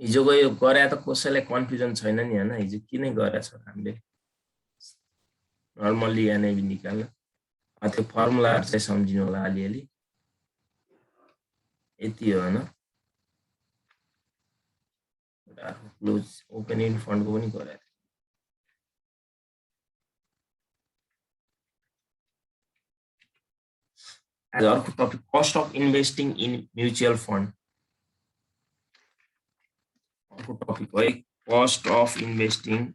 हिजोको यो गरे त कसैलाई कन्फ्युजन छैन नि हैन हिजो किन गरेछ हामीले नर्मली एनआईभी निकाल्न त्यो फर्मुलाहरु चाहिँ सम्झिनु होला अलिअलि यति हो हैन क्लोज ओपन इन फन्डको पनि गरे आज अर्को topic cost of investing in mutual fund अर्को टपिक है cost of investing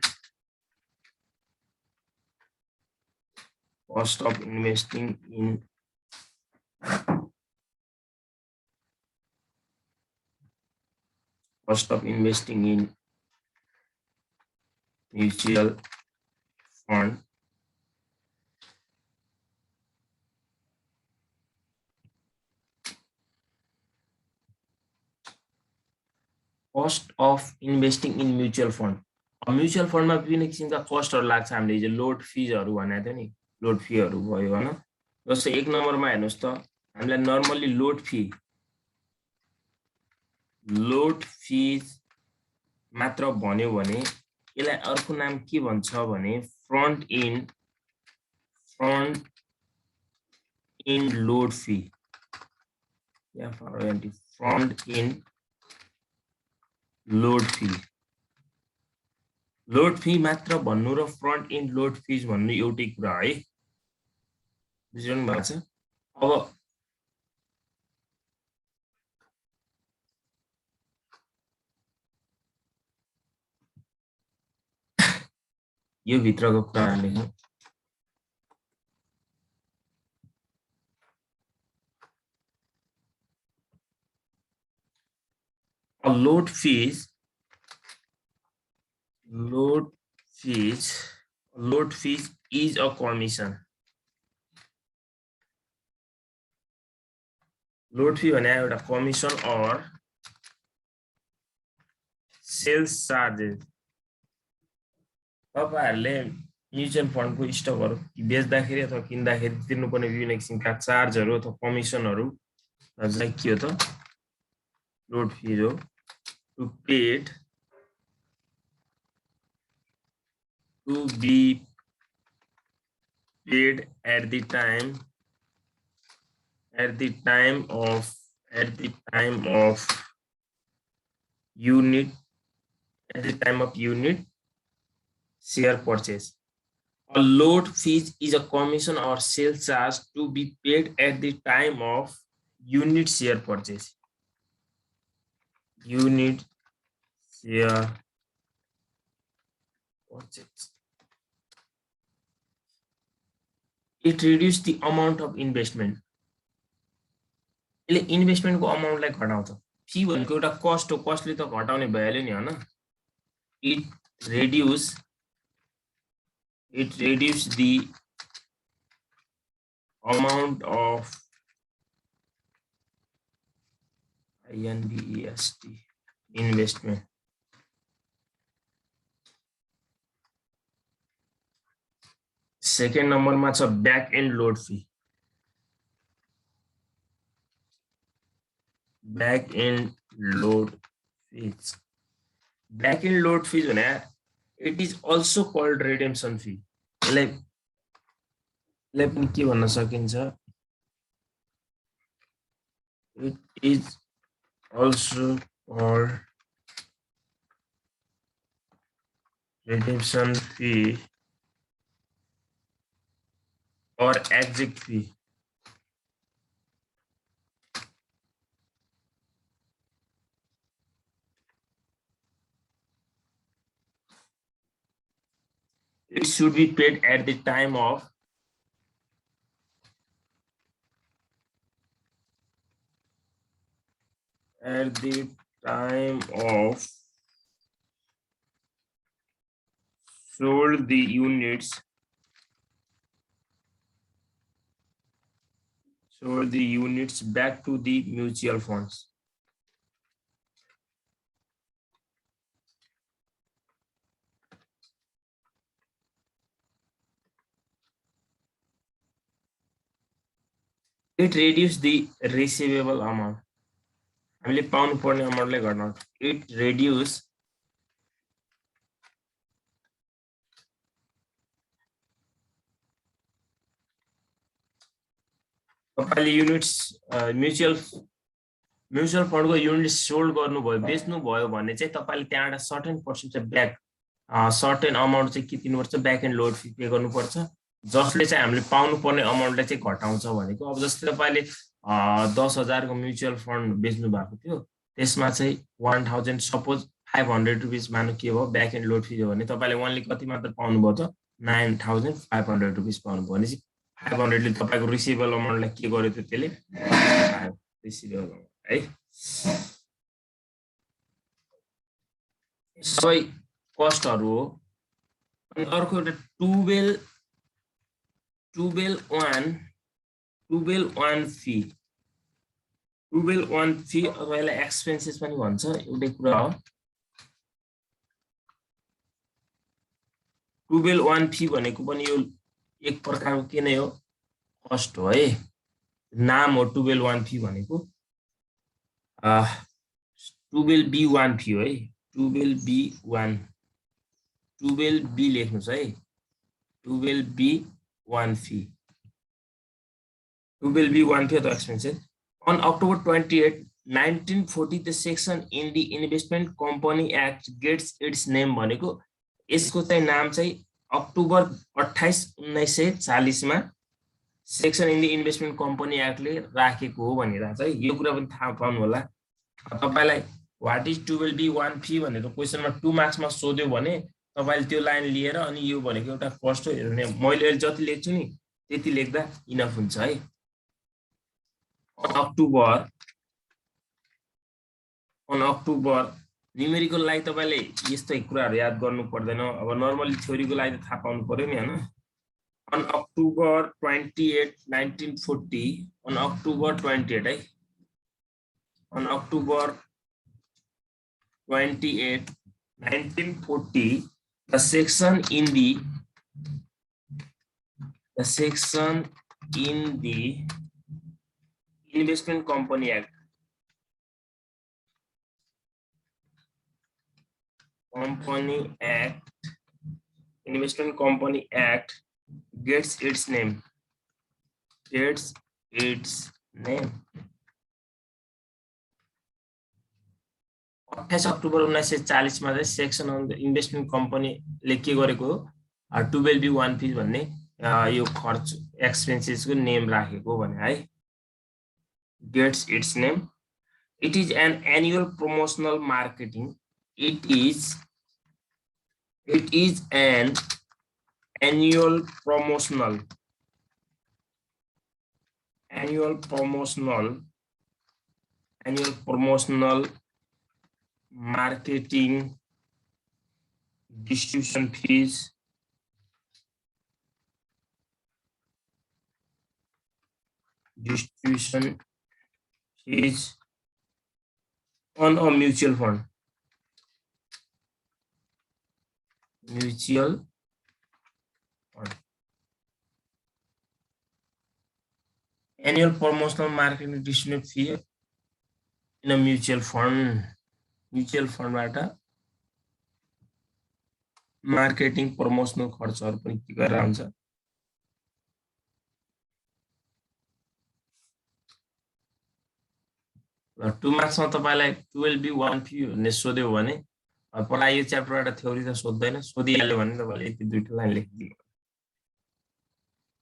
in mutual fund cost of investing in mutual fund mutual फन्डमा विभिन्न किसिमका कस्टहरु लाग्छ हामीले हिजो लोड फिजहरु भनेको थियो नि लोड फीहरु भयो हैन जस्तो एक नम्बरमा हेर्नुस् त हामीलाई नर्मली लोड फीज मात्र भन्यो भने यसलाई अर्को नाम के भन्छ भने front and load fee yeah front and load fee मात्र भन्नु र फ्रन्ट एन्ड लोड फीज भन्नु एउटै कुरा है बुझ्नु भएको छ अब यो भित्रको कुरा लेखौं load fees is a commission load fee भने एउटा कमिसन or सेल्स चार्जेस तपाईहरुले म्युचुअल फन्डको स्टकहरु बेच्दाखेरि अथवा किन्दाखेरि तिर्नुपर्ने विभिन्न किसिमका चार्जहरु अथवा कमिसनहरु चाहिँ के हो त लोड फी हो to be paid at the time of unit share purchase. A load fee is a commission or sales charge to be paid at the time of unit share purchase. It reduces the amount of investment. यसले investment को अमाउन्टलाई घटाउँछ fee भनेको एउटा cost हो कस्टले त घटाउने भइहाल्यो नि हैन it reduce the amount of investment second नम्बरमा छ back and load fee back end load fees भने it is also called redemption fee यसलाई पनि के भन्न सकिन्छ it is also called redemption fee or exit fee it should be paid at the time of sold the units back to the mutual funds. It reduces the receivable amount. हामीले पाउनु पर्ने अमाउन्टलाई घटाउँ it reduce तपाईले units mutual फन्डको unit sold गर्नुभयो बेच्नुभयो भने चाहिँ तपाईले त्यहाँबाट certain percent चाहिँ ब्याक सर्टेन अमाउन्ट चाहिँ के दिनुपर्छ back and load fee pay गर्नुपर्छ जसले चाहिँ हामीले पाउनु पर्ने अमाउन्टलाई चाहिँ घटाउँछ भनेको अब जस्तै तपाईले 10,000 को म्युचुअल फन्ड बेच्नु भएको थियो त्यसमा चाहिँ 1000 सपोज 500 रुपीस मानु के भयो ब्याक एन्ड लोड फी हो भने तपाईले ओन्ली कति मात्र पाउनुभयो त 9500 रुपीस पाउनुभयो भने 500 ले तपाईको रिसिभेबल अमाउन्टलाई के गर्यो त त्यसले रिसिभेबल है सबै कस्टहरु हो अनि अर्को एउटा टुबेल वान फी अथवा यसलाई एक्सपेन्सेस पनि भन्छ एउटै कुरा हो टुबेल वान फी भनेको पनि यो एक प्रकारको के नै हो कस्ट हो है नाम हो टुबेल वान फी भनेको टुबेल बी वान फी हो है टुबेल बी लेख्नुस् है टुबेल बी वान फी अथवा expenses on October 28, 1940 the section in the Investment Company Act gets its name भनेको यसको चाहिँ नाम चाहिँ अक्टोबर 28 1940 मा section in the investment company एक्टले राखेको हो भनेर चाहिँ यो कुरा पनि थाहा पाउनु होला तपाईलाई व्हाट इज 12B1 फी भनेर क्वेशनमा 2 मार्क्समा सोध्यो भने तपाईले त्यो लाइन लिएर अनि यो भनेको एउटा फर्स्ट हो हेर्ने मैले जति लेख्छु नि त्यति लेख्दा इनफ हुन्छ है on October न्यूमेरिकल लागि तपाईले यस्तै कुराहरु याद गर्नु पर्दैन अब नर्मली थ्योरीको लागि थाहा पाउनु पर्यो नि हैन on October 28 1940 on October 28 है on October 28 1940 the section in the Investment Company Act Investment Company Act gets its name 28 October 1940 मा चाहिँ section on the investment company ले के गरेको 12B1 फी भन्ने यो खर्च एक्सपेन्सेस को नेम राखेको भने है gets its name it is an annual promotional marketing it is an annual promotional marketing distribution fees is on a mutual fund annual promotional marketing distribution fee in a mutual fund बाट marketing promotional खर्चहरु पनि के गरेर हुन्छ 2 मार्क्समा तपाईलाई 12B1 fee भन्ने सोध्यो भने पढाइ यो च्याप्टरबाट थ्योरी त सोध्दैन सोधिहाल्यो भने तपाईले यति दुईटा लाइन लेखिदिनु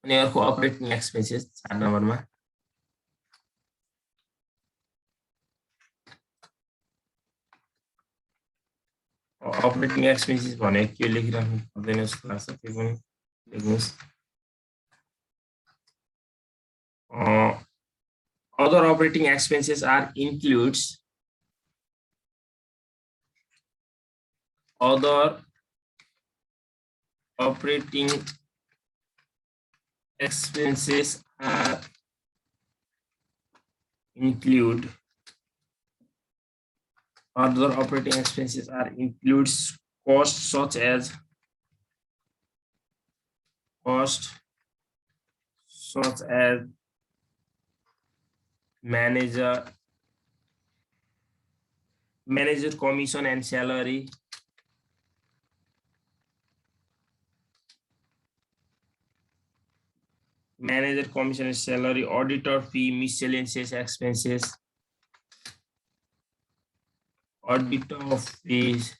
अनि अर्को अपरेटिङ एक्सपेन्सेस 4 नम्बरमा operating expenses भने के लेखिराख्नु पर्दैन जस्तो लाग्छ त्यो पनि लेख्नुस् other operating expenses are includes other operating expenses are other operating expenses are includes costs such as manager manager commission and salary, manager commission and salary, auditor fee, miscellaneous expenses, auditor fees,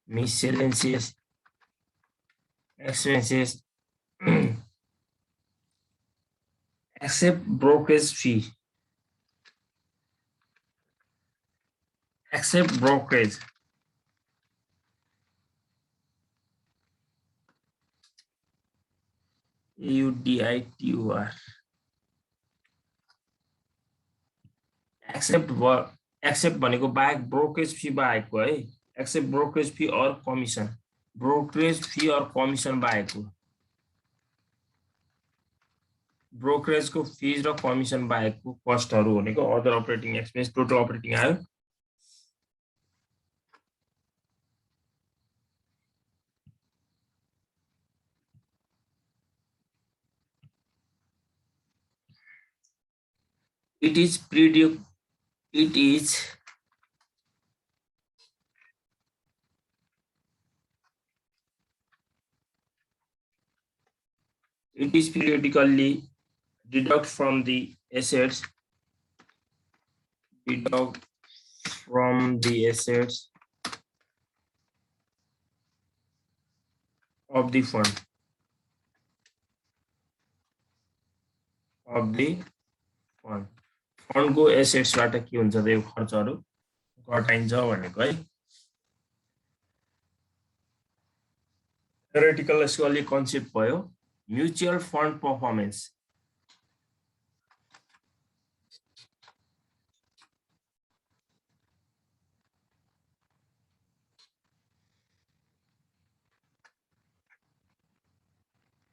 miscellaneous expenses, except brokerage fee, except brokerage. UDITUR. Except भनेको बाहेक brokerage fee बाहेकको है, except brokerage fee or commission, brokerage fee or commission बाहेकको, ब्रोकरेजको fees र commission बाहेकको कस्टहरू भनेको other operating expense, total operating आयो। It is periodically deduct from the assets, of the fund, फन्डको एसेट्सबाट के हुन्छ त यो खर्चहरू घटाइन्छ भनेको है। थ्योरेटिकल यसको अलि कन्सेप्ट भयो। Mutual fund performance,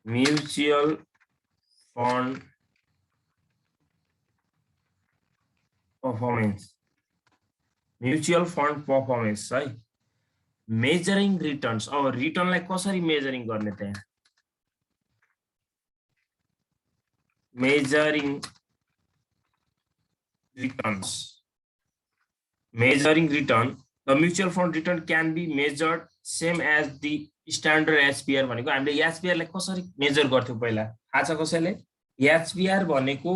mutual fund performance, mutual fund performance है। मेजरिङ रिटर्न्स, अब रिटर्नलाई कसरी मेजरिङ गर्ने त यहाँ, measuring returns, measuring return, the mutual fund return can be measured same as the standard HBR भनेको हामीले HBR लाई कसरी मेजर गर्थ्यौ पहिला थाहा छ कसैले? HBR भनेको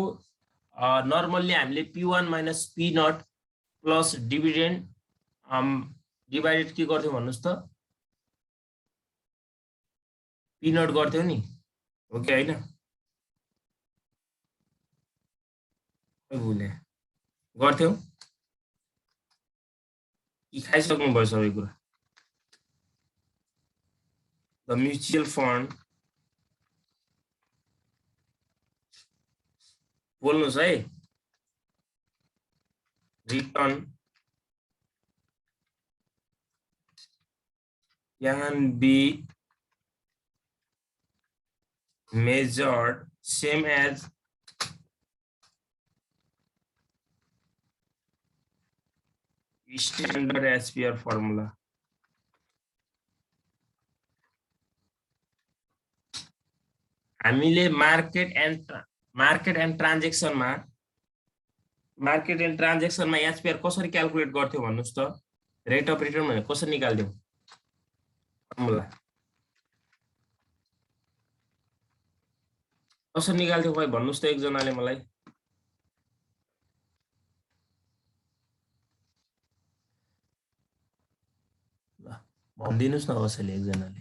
नर्मल्ली हामीले P1 minus P0 plus dividend divided के गर्थ्यौ भन्नुस् त? P0 गर्थ्यौ नि, हो कि हैन? भुले गर्थ्यौ कि खाइसक्नु भयो सबै कुरा? द म्युचुअल फन्ड, बोल्नुस् है, return can be measured same as standard HBR formula. हामीले मार्केट एन्ड ट्रान्ज्याक्सनमा HBR कसरी क्याल्कुलेट गर्थ्यौ भन्नुस् त? रेट अफ रिटर्न भने कसरी निकाल्थ्यौ फर्मुला? कसरी निकाल्थ्यौ भाइ भन्नुस् त एकजनाले मलाई? भनिदिनुस् न कसैले एकजनाले।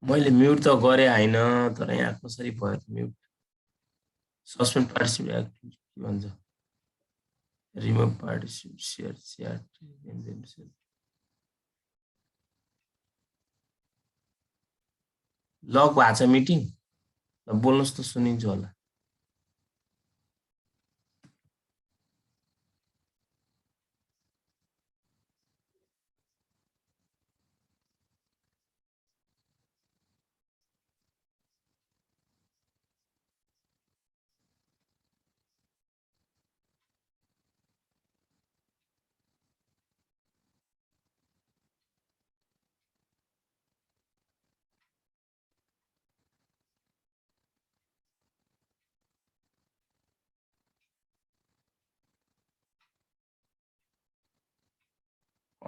मैले म्युट त गरे हैन, तर यहाँ कसरी भयो म्युट? सस्पेन्ड पार्टिसिपेट के भन्छ? रिमुभ पार्टिसिपेट शेयर लक भएको छ मिटिङ, बोल्नुस् त सुनिन्छ होला।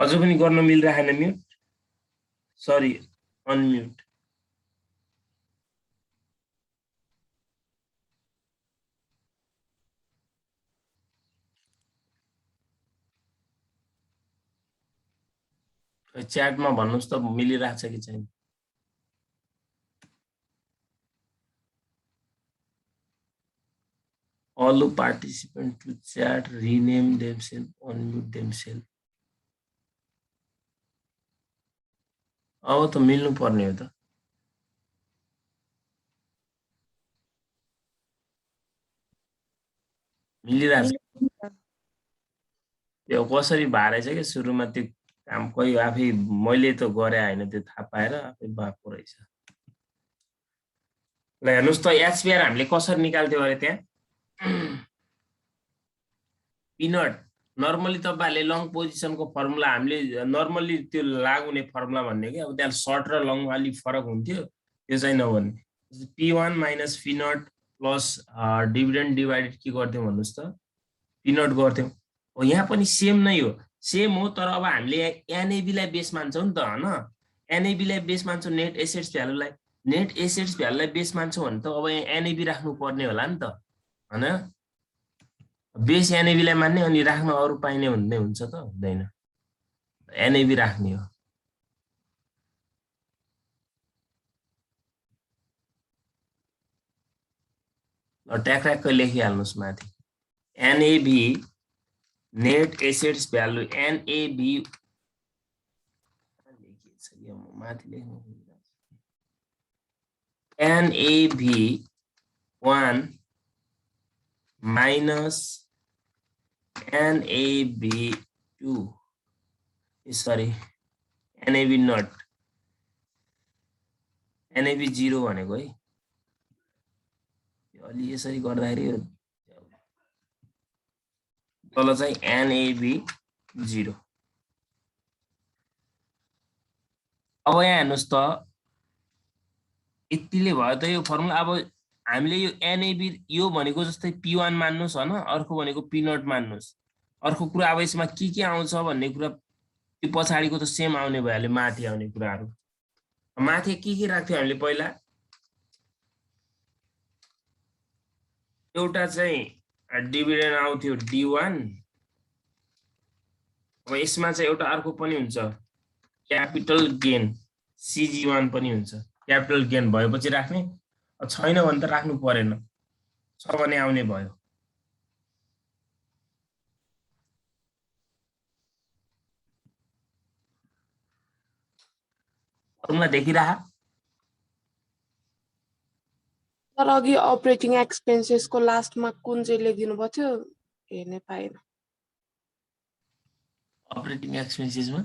अझ पनि गर्न मिलिरहेन म्युट, सरी अनम्युट। च्याटमा भन्नुस् त मिलिरहेछ कि छैन। All the participants to chat rename themselves, unmute themselves. अब त मिल्नु पर्ने हो त। मिलिरहेछ। त्यो कसरी भारेछ कि सुरुमा त्यो काम कोही आफै मैले त गरे हैन त्यो थाहा पाएर आफै भएको रहेछ। ल हेर्नुस् त एचपीआर हामीले कसरी निकाल्थ्यौ अरे त्यहाँ पिनट नर्मली तपाईहरुले लङ पोजिसनको फर्मुला हामीले नर्मली त्यो लागु हुने फर्मुला भन्ने के अब त्यहाँ सर्ट र लङ अलि फरक हुन्थ्यो त्यो चाहिँ नभन्ने p1 minus p0 plus dividend divided के गर्थ्यौ भन्नुस् त p0 गर्थ्यौ हो यहाँ पनि सेम नै हो सेम हो तर अब हामीले एनएबी लाई बेस मान्छौं नि त हैन एनएबी लाई base मान्छौं net assets भ्यालुलाई net assets भ्यालुलाई base मान्छौं भने त अब एनएबी राख्नु पर्ने होला नि त हैन बेस एनएबी लाई मान्ने अनि राख्न अरु पाइने भन्ने हुन्छ त हुँदैन एनएबी राख्ने हो ल ट्याक्राक्क लेखिहाल्नुस् माथि NAV net assets value NAV लेखिएछ यो माथि लेख्नु NAV 1 minus NAV 2 sorry NAV not NAV 0 भनेको है अलि यसरी गर्दाखेरि तल चाहिँ एनएबी 0 अब यहाँ हेर्नुस् त यतिले भयो त यो फर्मुला अब हामीले यो एनएबी यो भनेको जस्तै p1 मान्नुस् हैन अर्को भनेको p0 मान्नुस् अर्को कुरा अब यसमा के आउँछ भन्ने कुरा त्यो पछाडीको त सेम आउने भएले माथि आउने कुराहरु माथि के राख्थ्यौ हामीले पहिला एउटा चाहिँ डिभिडेन्ड आउँथ्यो d1 अब यसमा चाहिँ एउटा अर्को पनि हुन्छ क्यापिटल गेन cg1 पनि हुन्छ क्यापिटल गेन भएपछि राख्ने छैन भने त राख्नु परेन छ भने आउने भयो फर्मुला देखिरहा तर अघि अपरेटिङ एक्सपेन्सेस को लास्टमा कुन चाहिँ लेखिदिनु भएको थियो हेर्नै पाएन अपरेटिङ एक्सपेन्सेसमा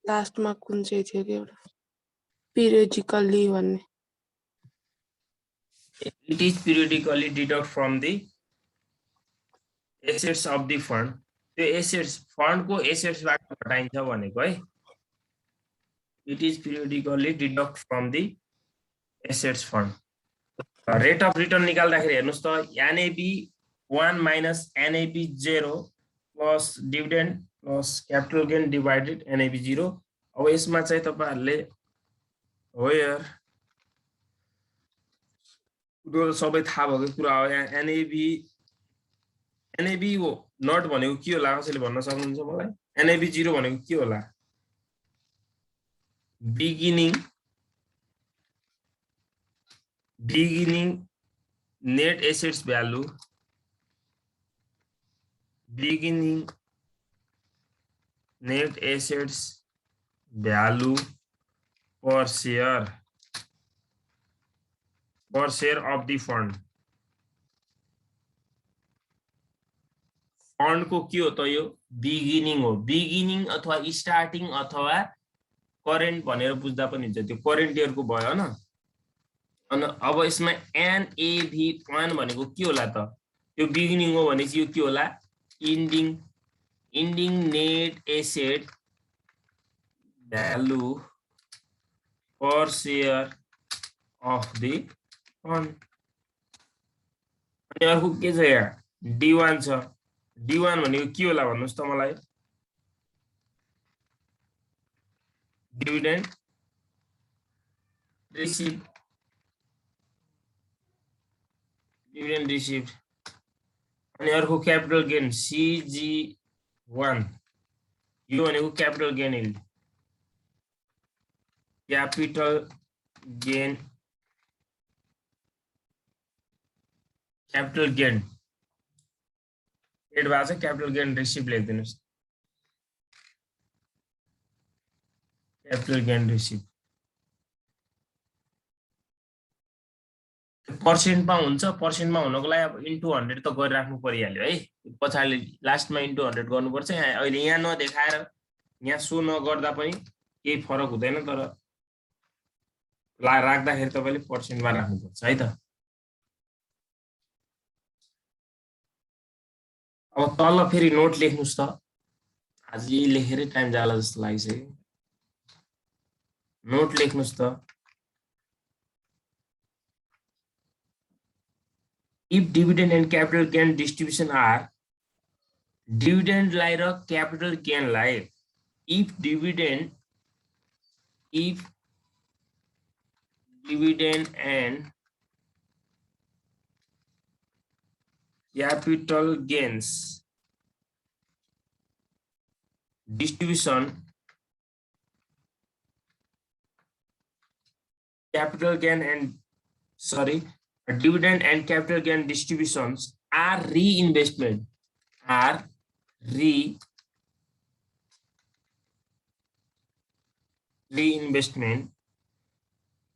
लास्टमा कुन चाहिँ थियो के एउटा पिरियोडिकली भन्ने it is periodically deduct from the assets of the fund त्यो एसेट्स फन्ड को एसेट्स बाट घटाइन्छ भनेको है it is periodically deduct from the assets fund rate of return निकाल्दाखेरि हेर्नुस् त NAB 1 minus NAB 0 plus dividend plus capital gain divided NAB 0 अब यसमा चाहिँ तपाईहरुले हो यार त्यो सबै थाहा भएको कुरा हो NAB हो नट भनेको के होला कसैले भन्न सक्नुहुन्छ मलाई NAB 0 भनेको के होला beginning net assets value beginning net assets value per share of the fund fund को के हो त यो बिगिनिङ हो बिगिनिङ अथवा स्टार्टिङ अथवा करेन्ट भनेर बुझ्दा पनि हुन्छ त्यो करेन्ट इयर को भयो हैन अनि अब यसमा NAV1 भनेको के होला त यो बिगिनिङ हो भनेपछि यो के होला ending net asset value per share of the fund अनि अर्को के छ यहाँ D1 छ D1 भनेको के होला भन्नुस् त मलाई डिभिडेन्ड रिसिभ अनि अर्को क्यापिटल गेन CG1 यो भनेको capital gain yield capital gain add भएको छ क्यापिटल गेन रिसिभ लेखिदिनुस् क्यापिटल गेन रिसिभ पर्सेन्टमा हुन्छ पर्सेन्टमा हुनको लागि अब इन्टु 100 त गरिराख्नु परिहाल्यो है पछाडि लास्टमा इन्टु 100 गर्नुपर्छ अहिले यहाँ नदेखाएर यहाँ सो नगर्दा पनि केही फरक हुँदैन तर राख्दाखेरि तपाईले पर्सेन्टमा राख्नुपर्छ है त अब तल फेरि नोट लेख्नुस् त आज यही लेखेरै टाइम जाला जस्तो लागिसक्यो नोट लेख्नुस् त if dividend and capital gain distribution are dividend लाई र capital gain लाई if dividend and capital gains distribution dividend and capital gain distributions are reinvestment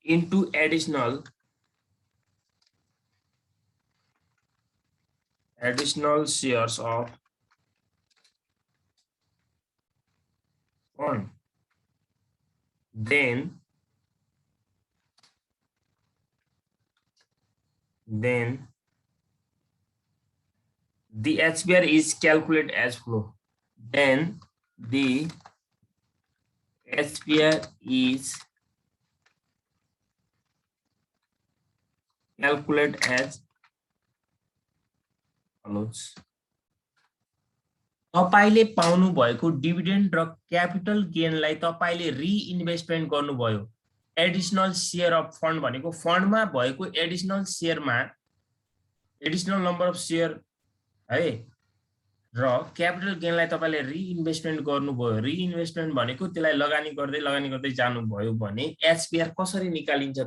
into additional shares of fund, then the HBR is calculated as follow. Then the HBR is calculated as follows. तपाईले पाउनु भएको dividend र capital गेनलाई तपाईले रिइन्भेस्टमेन्ट गर्नुभयो additional share of fund भनेको फन्डमा भएको additional शेयरमा additional number of share है र क्यापिटल गेनलाई तपाईले रिइन्भेस्टमेन्ट गर्नुभयो रिइन्भेस्टमेन्ट भनेको त्यसलाई लगानी गर्दै जानुभयो भने एचपीआर कसरी निकालिन्छ त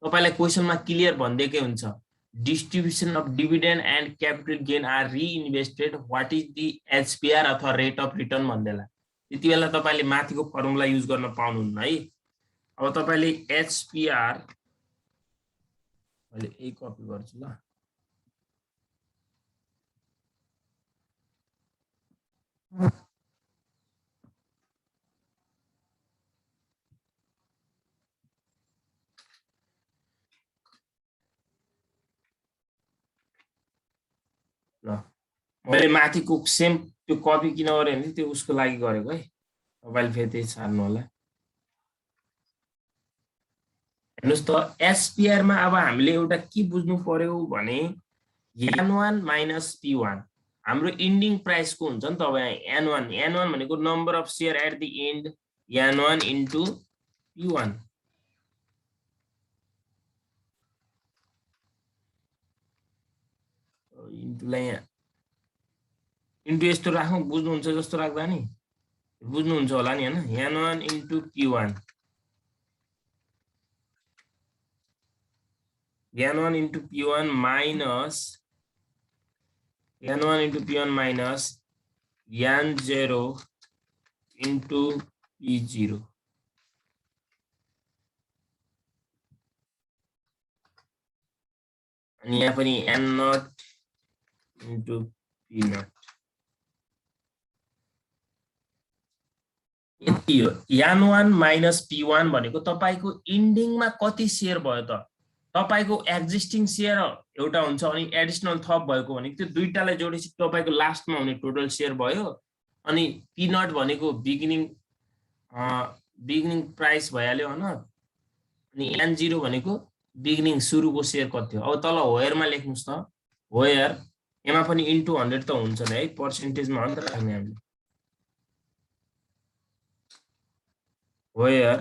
तपाईलाई क्वेशनमा क्लियर भन्दैकै हुन्छ distribution of dividend and capital gain are reinvested what is the HPR अथवा rate of return भन्दैला त्यति बेला तपाईले माथिको फर्मुला युज गर्न पाउनुहुन्न है अब तपाईले HPR मैले एक कपी गर्छु ल मैले माथिको सेम त्यो कपी किन गरे भने त्यो उसको लागि गरेको है तपाईले फेरि त्यही छाड्नु होला हेर्नुस् त एसपीआर मा अब हामीले एउटा के बुझ्नु पर्यो भने n1 - p1 हाम्रो एन्डिङ प्राइस को हुन्छ नि त अब n1 भनेको number of share at the end n1 into p1 into यस्तो राखौं बुझ्नुहुन्छ जस्तो राख्दा नि बुझ्नुहुन्छ होला नि हैन n1 into p1 n1 into p1 minus n1 into p1 minus n0 into p0 अनि यहाँ पनि n0 इन्टु p0 यति हो n1 माइनस p1 भनेको तपाईको एन्डिङमा कति शेयर भयो त तपाईको एक्जिस्टिङ शेयर एउटा हुन्छ अनि एडिशनल थप भएको भनेको त्यो दुईटालाई जोडेपछि तपाईको लास्टमा हुने टोटल शेयर भयो अनि p0 भनेको बिगिनिङ प्राइस भइहाल्यो हैन अनि n0 भनेको बिगिनिङ सुरुको शेयर कति हो अब तल वेयरमा लेख्नुस् त वेयर एमा पनि इन्टु 100 त हुन्छ नि है, पर्सेन्टेजमा अन्त राख्ने हामीले। Where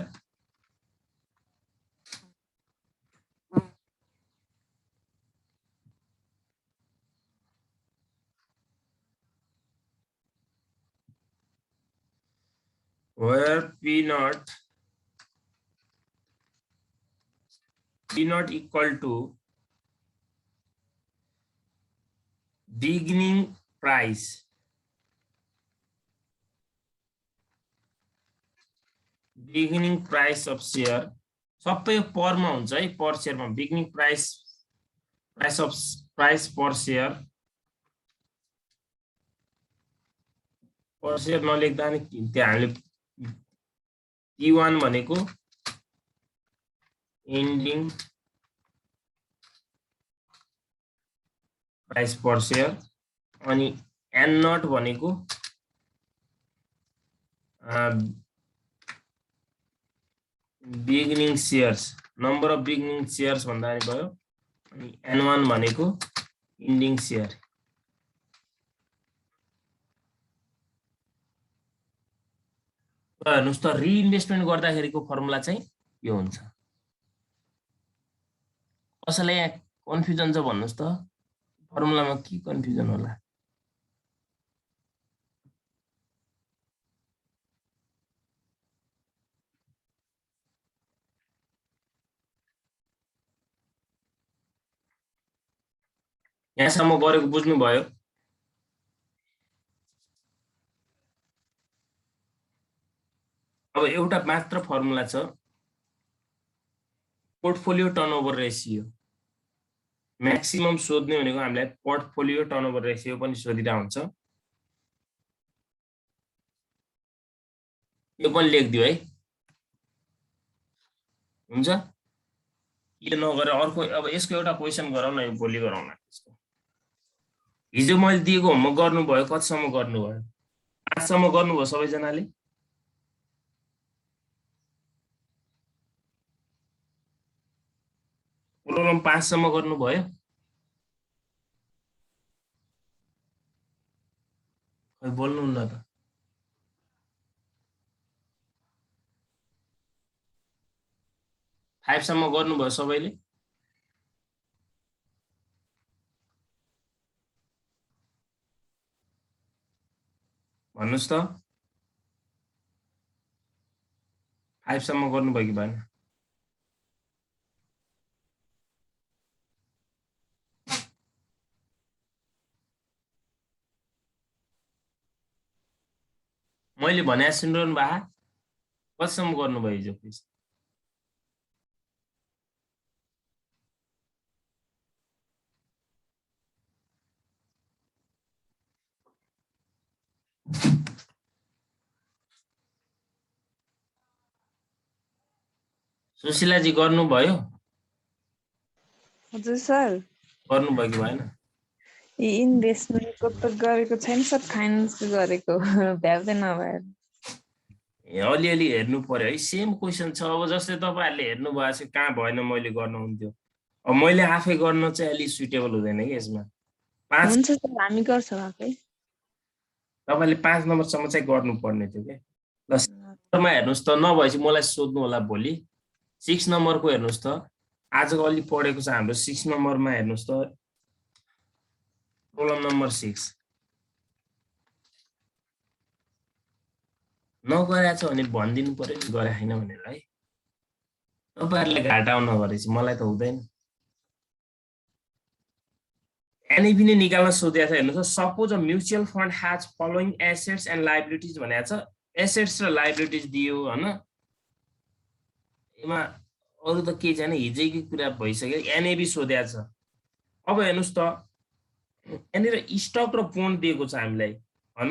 P naught equal to beginning price of share सबै परमा हुन्छ है, पर शेयरमा बिगिनिङ प्राइस पर शेयर नलेख्दा नि त्यहाँ हामीले P1 भनेको एन्डिङ प्राइस पर शेयर अनि N0 भनेको beginning shares, number of beginning shares भन्दा नि भयो, अनि N1 भनेको एन्डिङ शेयर। हेर्नुस् त रिइन्भेस्टमेन्ट गर्दाखेरिको फर्मुला चाहिँ यो हुन्छ। कसैलाई यहाँ कन्फ्युजन छ भन्नुस् त, फर्मुलामा के कन्फ्युजन होला? यहाँसम्म गरेको बुझ्नु भयो? अब एउटा मात्र फर्मुला छ, पोर्टफोलियो टर्नओभर रेशियो। म्याक्सिमम सोध्ने भनेको हामीलाई पोर्टफोलियो टर्नओभर रेशियो पनि सोधिरा हुन्छ। यो पनि लेखिदियो है, हुन्छ? यो नगरेर अर्को, अब यसको एउटा क्वेशन गरौँ न, यो भोलि गरौँ न। हिजो मैले दिएको होमवर्क गर्नुभयो, कतिसम्म गर्नुभयो? 5 सम्म गर्नुभयो सबैजनाले? प्रोब्लम 5 सम्म गर्नुभयो? खै बोल्नु न त। फाइभ सम्म गर्नुभयो सबैले? भन्नुस् त, 5 सम्म गर्नुभयो कि भएन? मैले भने सुनिरहनु भए? कतिसम्म गर्नुभयो हिजो प्लिज? सुशीलाजी गर्नुभयो? हजुर सर। गर्नुभयो कि भएन? इन्भेस्टमेन्टको त गरेको छैन सर, फाइनेन्सको गरेको भ्याउँदै नभएर। अलिअलि हेर्नु पर्यो है, सेम क्वेसन छ। अब जस्तै तपाईँहरूले हेर्नु भएको छ, कहाँ भएन मैले गर्नु हुन्थ्यो। अब मैले आफै गर्न चाहिँ अलि सुइटेबल हुँदैन कि यसमा। 5 हुन्छ सर, हामी गर्छौँ आफै। तपाईँले 5 नम्बरसम्म चाहिँ गर्नुपर्ने थियो क्या। ल 6 नम्बरमा हेर्नुहोस् त, नभएपछि मलाई सोध्नु होला भोलि। 6 नम्बरको हेर्नुहोस् त, आजको अलि पढेको छ हाम्रो। 6 नम्बरमा हेर्नुहोस् त, प्रब्लम नम्बर 6। नगरेको छ भने भनिदिनु पर्यो नि, गरे छैन भनेर है। तपाईँहरूले घाटा नगरेपछि मलाई त हुँदैन। एनएबी नै निकाल्न सोधेको छ। हेर्नुहोस्, suppose a mutual fund has following assets and liabilities भनेको छ। एसेट्स र लायबिलिटिज दियो हैन, एमा अरु त के छैन, हिजैकै कुरा भइसक्यो। एनएबी सोधेको छ। अब हेर्नुहोस् त, यहाँनिर स्टक र बोन्ड दिएको छ हामीलाई हैन।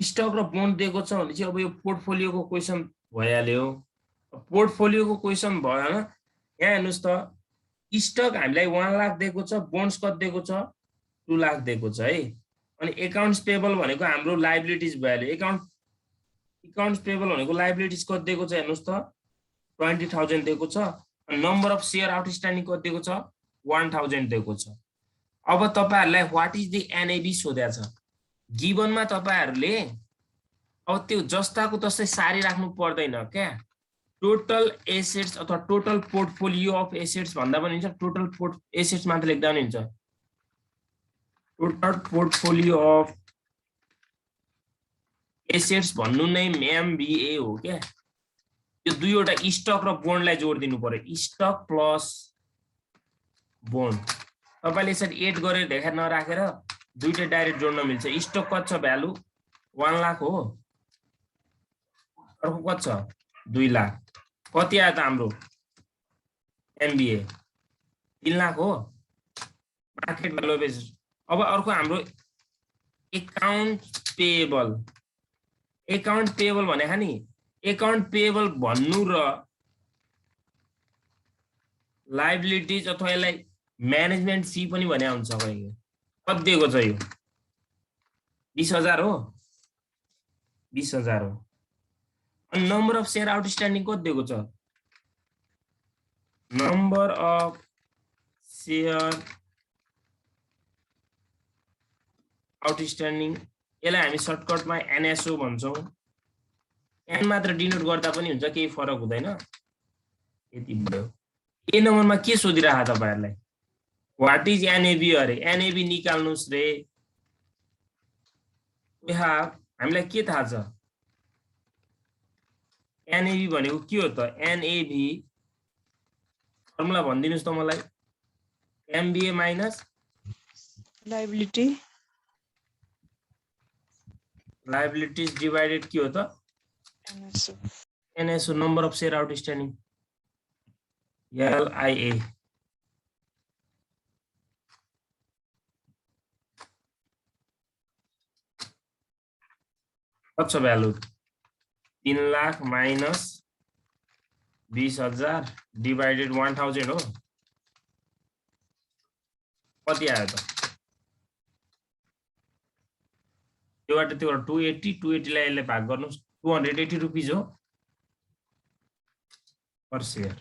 स्टक र बोन्ड दिएको छ भने चाहिँ अब यो पोर्टफोलियोको क्वेशन भइहाल्यो। पोर्टफोलियोको क्वेशन भयो हैन। यहाँ हेर्नुहोस् त, स्टक हामीलाई 1 लाख दिएको छ, बोन्ड्स कति दिएको छ? 2 लाख दिएको छ है। अनि एकाउन्ट्स पेबल भनेको हाम्रो लायबिलिटिज भइहाल्यो। एकाउन्ट्स पेबल भनेको लायबिलिटिज कति दिएको छ हेर्नुहोस् त, 20,000 दिएको छ। नम्बर अफ शेयर आउटस्ट्यान्डिङ कति दिएको छ? 1000 दिएको छ। अब तपाईहरुलाई व्हाट इज द एनएबी सोधेको छ गिभनमा तपाईहरुले अब त्यो जस्ताको तस्तै सारी राख्नु पर्दैन क्या टोटल एसेट्स अथवा टोटल पोर्टफोलियो अफ एसेट्स भन्दा पनि हुन्छ टोटल एसेट्स मात्र लेख्दा पनि हुन्छ टोटल पोर्टफोलियो अफ एसेट्स भन्नु नै एमबीए हो क्या यो दुईवटा स्टक र बोन्डलाई जोड्दिनु पर्यो स्टक प्लस बोन्ड तपाईले यसरी एड गरेर देखाइ नराखेर दुईटै डाइरेक्ट जोड्न मिल्छ स्टक कति छ भ्यालु 1 लाख हो अर्को कति छ 2 लाख कति आयो त हाम्रो एमबीए 3 लाख हो मार्केट भ्यालु अफ एसेट्स अब अर्को हाम्रो अकाउन्ट पेएबल भनेको नि अकाउन्ट पेएबल भन्नु र लायबिलिटीज अथवा यसलाई म्यानेजमेन्ट फी पनि भने हुन्छ कहिले कति दिएको छ यो 20000 हो 20000 हो अनि नम्बर अफ शेयर आउटस्ट्यान्डिङ कति दिएको छ नम्बर अफ शेयर आउटस्ट्यान्डिङ यसलाई हामी सर्टकटमा एनएसओ भन्छौं एन मात्र डिनोट गर्दा पनि हुन्छ केही फरक हुँदैन यति भयो ए नम्बरमा के सोधिराखा तपाईहरुलाई व्हाट इज एनएबी अरे एनएबी निकाल्नुस् रे वी हैव हामीलाई के थाहा छ एनएबी भनेको के हो त एनएबी फर्मुला भनिदिनुस् त मलाई एमबीए माइनस लायबिलिटीज डिवाइडेड के हो त NSO number of share outstanding एलआईए कति छ भ्यालु 3 लाख माइनस 20000 डिवाइडेड 1000 हो कति आयो त त्योबाट 280 लाई यसले भाग गर्नुस् 280 रुपैयाँ हो पर शेयर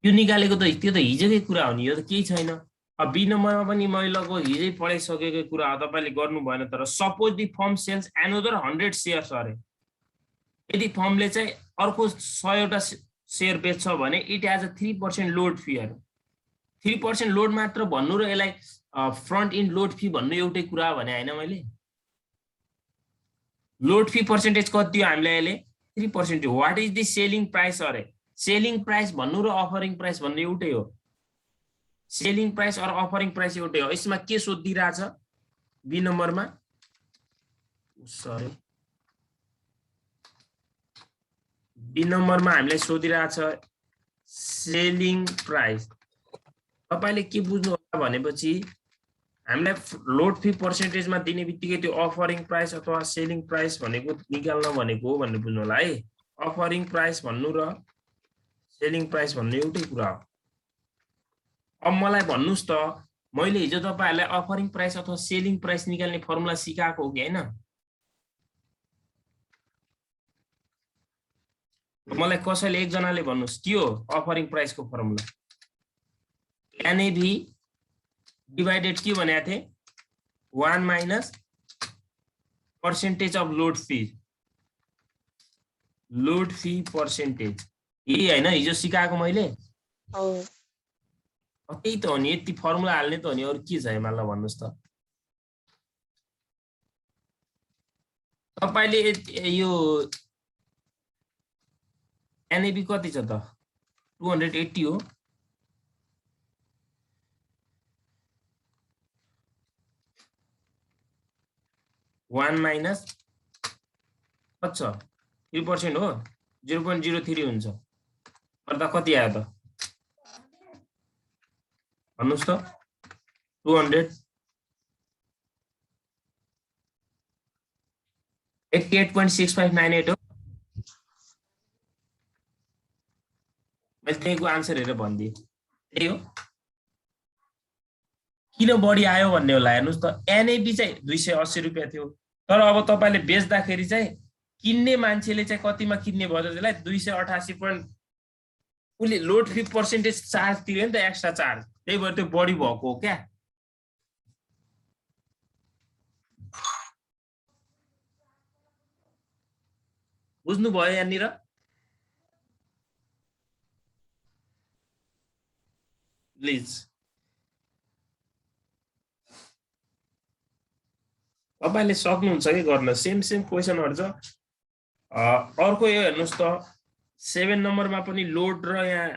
यो निकालेको त त्यो त हिजोकै कुरा हो नि यो त केही छैन अब बी नम्बरमा पनि मैले लगभग हिजै पढाइसकेको कुरा हो तपाईले गर्नु भएन तर suppose the firm sells another 100 shares अरे यदि फर्मले चाहिँ अर्को 100 वटा शेयर बेच्छ भने it has a 3% load fee अरे 3% लोड मात्र भन्नु र यसलाई फ्रन्ट इन्ड लोड फी भन्नु एउटै कुरा भने हैन मैले लोड फी पर्सेन्टेज कति दियो हामीलाई यसले 3% what is the selling price अरे सेलिङ प्राइस भन्नु र अफरिङ प्राइस भन्नु एउटै हो selling price or offering price एउटै हो यसमा के सोधिरहेछ बी नम्बरमा सरी बी नम्बरमा हामीलाई सोधिरहेछ सेलिङ प्राइस तपाईले के बुझ्नु होला भनेपछि हामीलाई लोड फी पर्सेन्टेजमा दिने बित्तिकै त्यो अफरिङ प्राइस अथवा सेलिङ प्राइस भनेको निकाल्न भनेको हो भन्ने बुझ्नु होला है अफरिङ प्राइस भन्नु र सेलिङ प्राइस भन्नु एउटै कुरा हो अब मलाई भन्नुस् त मैले हिजो तपाईहरुलाई अफरिङ प्राइस अथवा सेलिङ प्राइस निकाल्ने फर्मुला सिकाएको हो कि हैन मलाई कसैले एकजनाले भन्नुस् के हो अफरिङ प्राइसको फर्मुला एनएबी डिवाइडेड के भनेको थिए 1 minus percentage of load fee percentage यही हैन हिजो सिकाएको मैले त्यही त हो नि यति फर्मुला हाल्ने त हो नि अरु के छ मलाई भन्नुस् त तपाईले यो एनएबी कति छ त 280 हो 1 माइनस कति छ 3% हो 0.03 हुन्छ गर्दा कति आयो त भन्नुस् त 200 88.6598 हो मैले त्यहीको आन्सर हेरेर भनिदिए त्यही हो किन बढी आयो भन्ने होला हेर्नुस् त एनएबी चाहिँ 280 रुपैयाँ थियो तर अब तपाईले बेच्दाखेरि चाहिँ किन्ने मान्छेले चाहिँ कतिमा किन्ने भयो त्यसलाई 288 उसले लोड फी पर्सेन्टेज चार्ज तिर्यो नि त एक्स्ट्रा चार्ज, त्यही भएर त्यो बढी भएको हो क्या। बुझ्नुभयो यहाँनिर? प्लिज तपाईले सक्नुहुन्छ कि गर्न। सेम क्वेसनहरु छ। अर्को यो हेर्नुस् त 7 नम्बरमा पनि लोड र यहाँ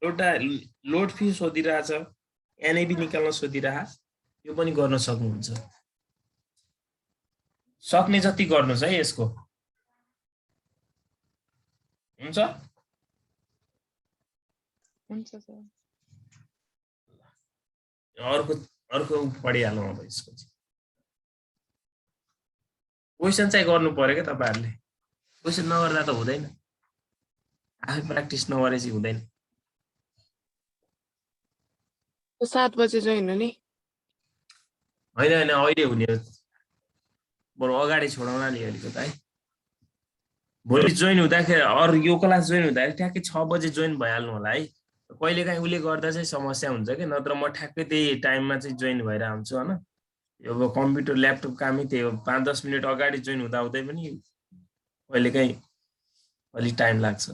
एउटा लोड फी सोधिरहेछ, एनएबी निकाल्न सोधिरहेछ, यो पनि गर्न सक्नुहुन्छ। सक्ने जति गर्नुस् है यसको। हुन्छ हुन्छ सर। अर्को पढिहालौँ अब यसको चाहिँ। क्वेसन चाहिँ गर्नु पर्यो क्या तपाईहरुले। क्वेसन नगर्दा त हुँदैन, आफै प्र्याक्टिस नगरेपछि हुँदैन। 7 बजे जोइन हुने होइन अहिले हुने हो, बरु अगाडि छोडाउला नि अलिकति है। भोलि जोइन हुँदाखेरि अरू यो क्लास जोइन हुँदाखेरि ठ्याक्कै 6 बजे जोइन भइहाल्नु होला है। कहिलेकाहीँ उसले गर्दा चाहिँ समस्या हुन्छ कि, नत्र म ठ्याक्कै त्यही टाइममा चाहिँ जोइन भएर आउँछु हैन। अब कम्प्युटर ल्यापटप कामै त्यही हो, 5-10 मिनेट अगाडि जोइन हुँदा हुँदै पनि कहिलेकाहीँ अलि टाइम लाग्छ।